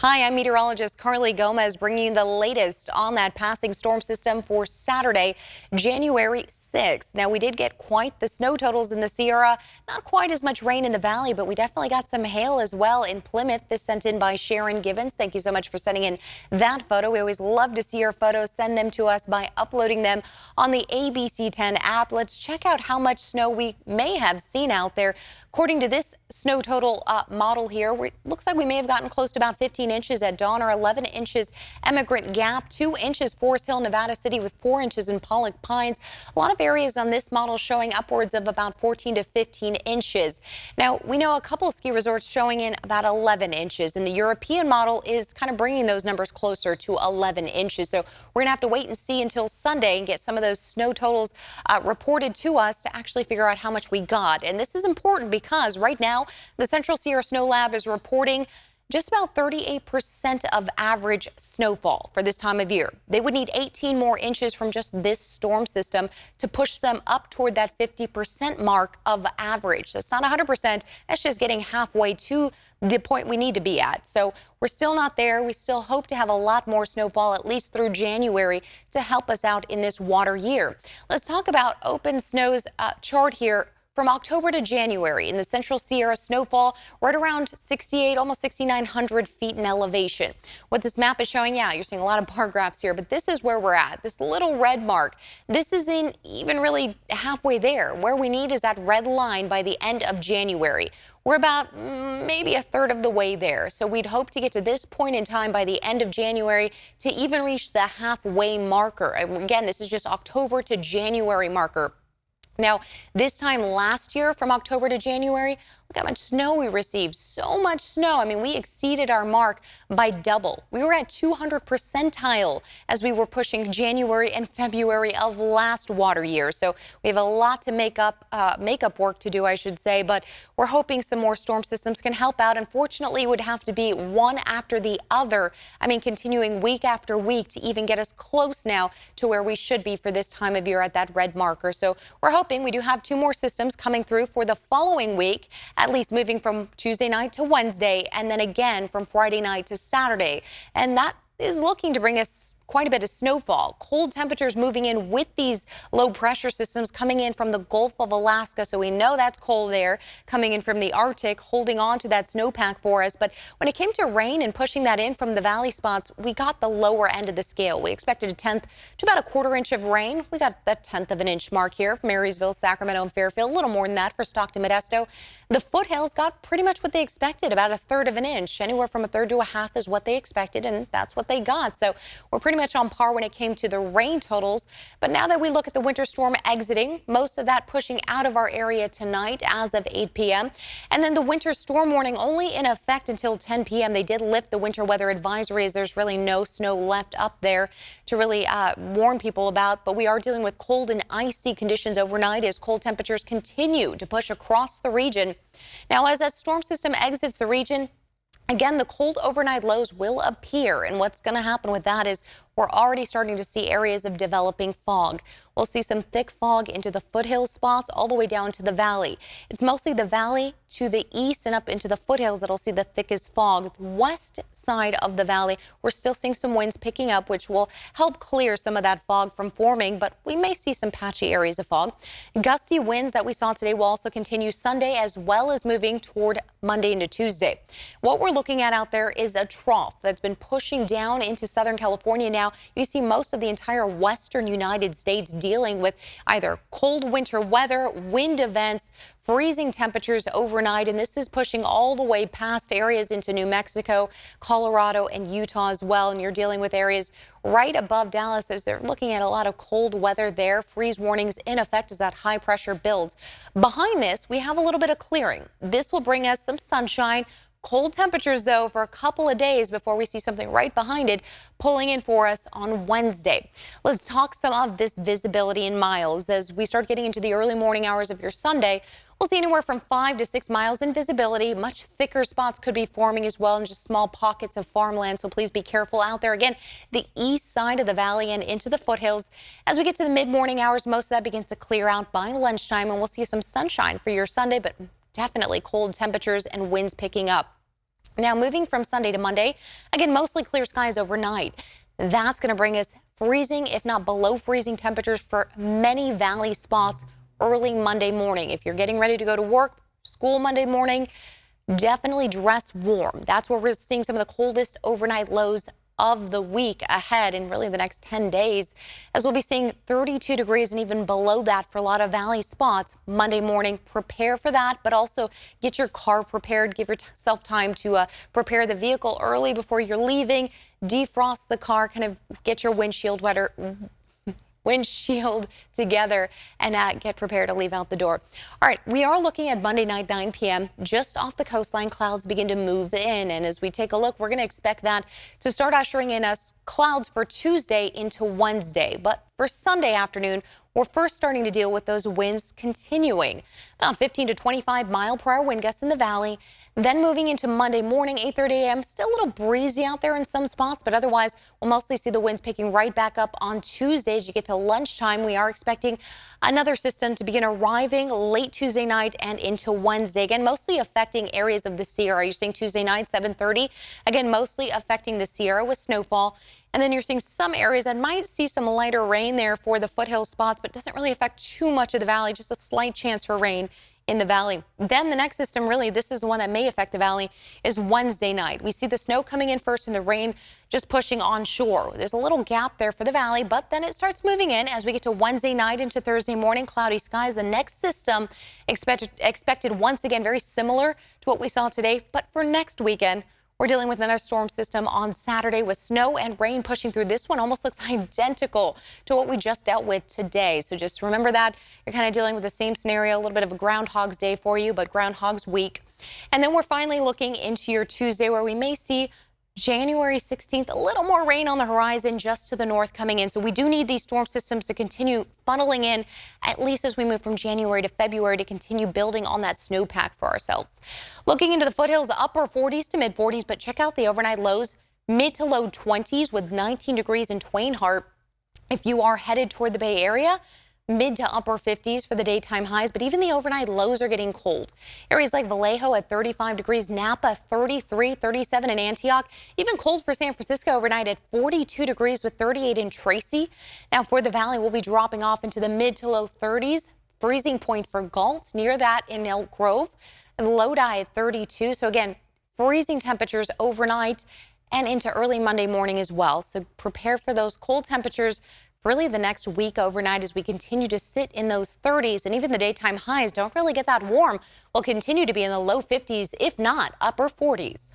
Hi, I'm meteorologist Carly Gomez bringing you the latest on that passing storm system for Saturday, January 6th. Now, we did get quite the snow totals in the Sierra, not quite as much rain in the valley, but we definitely got some hail as well in Plymouth. This sent in by Sharon Givens. Thank you so much for sending in that photo. We always love to see your photos. Send them to us by uploading them on the ABC 10 app. Let's check out how much snow we may have seen out there. According to this snow total model here, looks like we may have gotten close to about 15 inches at dawn, or 11 inches Emigrant Gap, 2 inches Forest Hill, Nevada City, with 4 inches in Pollock Pines. A lot of areas on this model showing upwards of about 14 to 15 inches. Now, we know a couple ski resorts showing in about 11 inches, and the European model is kind of bringing those numbers closer to 11 inches. So we're going to have to wait and see until Sunday and get some of those snow totals reported to us to actually figure out how much we got. And this is important because right now the Central Sierra Snow Lab is reporting just about 38% of average snowfall for this time of year. They would need 18 more inches from just this storm system to push them up toward that 50% mark of average. That's not 100%. That's just getting halfway to the point we need to be at. So we're still not there. We still hope to have a lot more snowfall, at least through January, to help us out in this water year. Let's talk about Open Snow's chart here. From October to January in the Central Sierra, snowfall right around 68, almost 6,900 feet in elevation. What this map is showing, yeah, you're seeing a lot of bar graphs here, but this is where we're at. This little red mark, this isn't even really halfway there. Where we need is that red line by the end of January. We're about maybe a third of the way there. So we'd hope to get to this point in time by the end of January to even reach the halfway marker. And again, this is just October to January marker. Now, this time last year, from October to January, look how much snow we received. So much snow. I mean, we exceeded our mark by double. We were at 200 percentile as we were pushing January and February of last water year. So we have a lot to make up work to do, I should say. But we're hoping some more storm systems can help out. Unfortunately, it would have to be one after the other. I mean, continuing week after week to even get us close now to where we should be for this time of year at that red marker. So we're hoping. We do have 2 more systems coming through for the following week, at least moving from Tuesday night to Wednesday, and then again from Friday night to Saturday. And that is looking to bring us quite a bit of snowfall. Cold temperatures moving in with these low pressure systems coming in from the Gulf of Alaska. So we know that's cold air coming in from the Arctic, holding on to that snowpack for us. But when it came to rain and pushing that in from the valley spots, we got the lower end of the scale. We expected a 1/10 to about a 1/4 inch of rain. We got the 1/10 of an inch mark here from Marysville, Sacramento, and Fairfield. A little more than that for Stockton, Modesto. The foothills got pretty much what they expected, about a 1/3 of an inch. Anywhere from a 1/3 to a 1/2 is what they expected, and that's what they got. So we're pretty much on par when it came to the rain totals. But now that we look at the winter storm exiting, most of that pushing out of our area tonight as of 8 p.m. And then the winter storm warning only in effect until 10 p.m. They did lift the winter weather advisory as there's really no snow left up there to really warn people about. But we are dealing with cold and icy conditions overnight as cold temperatures continue to push across the region. Now, as that storm system exits the region, again, the cold overnight lows will appear, and what's going to happen with that is we're already starting to see areas of developing fog. We'll see some thick fog into the foothills spots all the way down to the valley. It's mostly the valley to the east and up into the foothills that'll see the thickest fog. The west side of the valley, we're still seeing some winds picking up, which will help clear some of that fog from forming, but we may see some patchy areas of fog. Gusty winds that we saw today will also continue Sunday as well as moving toward Monday into Tuesday. What we're looking at out there is a trough that's been pushing down into Southern California now. You see most of the entire western United States dealing with either cold winter weather, wind events, freezing temperatures overnight, and this is pushing all the way past areas into New Mexico, Colorado, and Utah as well. And you're dealing with areas right above Dallas as they're looking at a lot of cold weather there. Freeze warnings in effect as that high pressure builds. Behind this, we have a little bit of clearing. This will bring us some sunshine. Cold temperatures, though, for a couple of days before we see something right behind it pulling in for us on Wednesday. Let's talk some of this visibility in miles. As we start getting into the early morning hours of your Sunday, we'll see anywhere from 5 to 6 miles in visibility. Much thicker spots could be forming as well in just small pockets of farmland, so please be careful out there. Again, the east side of the valley and into the foothills. As we get to the mid-morning hours, most of that begins to clear out by lunchtime, and we'll see some sunshine for your Sunday, but definitely cold temperatures and winds picking up. Now moving from Sunday to Monday, again, mostly clear skies overnight. That's going to bring us freezing, if not below freezing temperatures for many valley spots early Monday morning. If you're getting ready to go to work, school Monday morning, definitely dress warm. That's where we're seeing some of the coldest overnight lows of the week ahead and really the next 10 days, as we'll be seeing 32 degrees and even below that for a lot of valley spots Monday morning. Prepare for that, but also get your car prepared. Give yourself time to prepare the vehicle early before you're leaving. Defrost the car, kind of get your windshield together and get prepared to leave out the door. All right, we are looking at Monday night, 9 p.m. Just off the coastline, clouds begin to move in. And as we take a look, we're going to expect that to start ushering in us clouds for Tuesday into Wednesday. But for Sunday afternoon, we're first starting to deal with those winds continuing. About 15 to 25 mile per hour wind gusts in the valley. Then moving into Monday morning, 8:30 a.m. Still a little breezy out there in some spots, but otherwise we'll mostly see the winds picking right back up on Tuesday. As you get to lunchtime, we are expecting another system to begin arriving late Tuesday night and into Wednesday. Again, mostly affecting areas of the Sierra. You're seeing Tuesday night, 7:30. Again, mostly affecting the Sierra with snowfall. And then you're seeing some areas that might see some lighter rain there for the foothill spots, but doesn't really affect too much of the valley, just a slight chance for rain in the valley. Then the next system, really, this is the one that may affect the valley, is Wednesday night. We see the snow coming in first and the rain just pushing onshore. There's a little gap there for the valley, but then it starts moving in as we get to Wednesday night into Thursday morning. Cloudy skies. The next system expected once again very similar to what we saw today, but for next weekend, we're dealing with another storm system on Saturday with snow and rain pushing through. This one almost looks identical to what we just dealt with today. So just remember that you're kind of dealing with the same scenario, a little bit of a Groundhog's Day for you, but Groundhog's Week. And then we're finally looking into your Tuesday, where we may see January 16th, a little more rain on the horizon just to the north coming in. So we do need these storm systems to continue funneling in, at least as we move from January to February, to continue building on that snowpack for ourselves. Looking into the foothills, upper 40s to mid 40s, but check out the overnight lows, mid to low 20s with 19 degrees in Twain Harte. If you are headed toward the Bay Area, mid to upper 50s for the daytime highs, but even the overnight lows are getting cold. Areas like Vallejo at 35 degrees, Napa 33, 37 in Antioch, even cold for San Francisco overnight at 42 degrees with 38 in Tracy. Now for the valley, we'll be dropping off into the mid to low 30s. Freezing point for Galt, near that in Elk Grove, and Lodi at 32. So again, freezing temperatures overnight and into early Monday morning as well. So prepare for those cold temperatures really the next week overnight as we continue to sit in those 30s, and even the daytime highs don't really get that warm. We'll continue to be in the low 50s, if not upper 40s.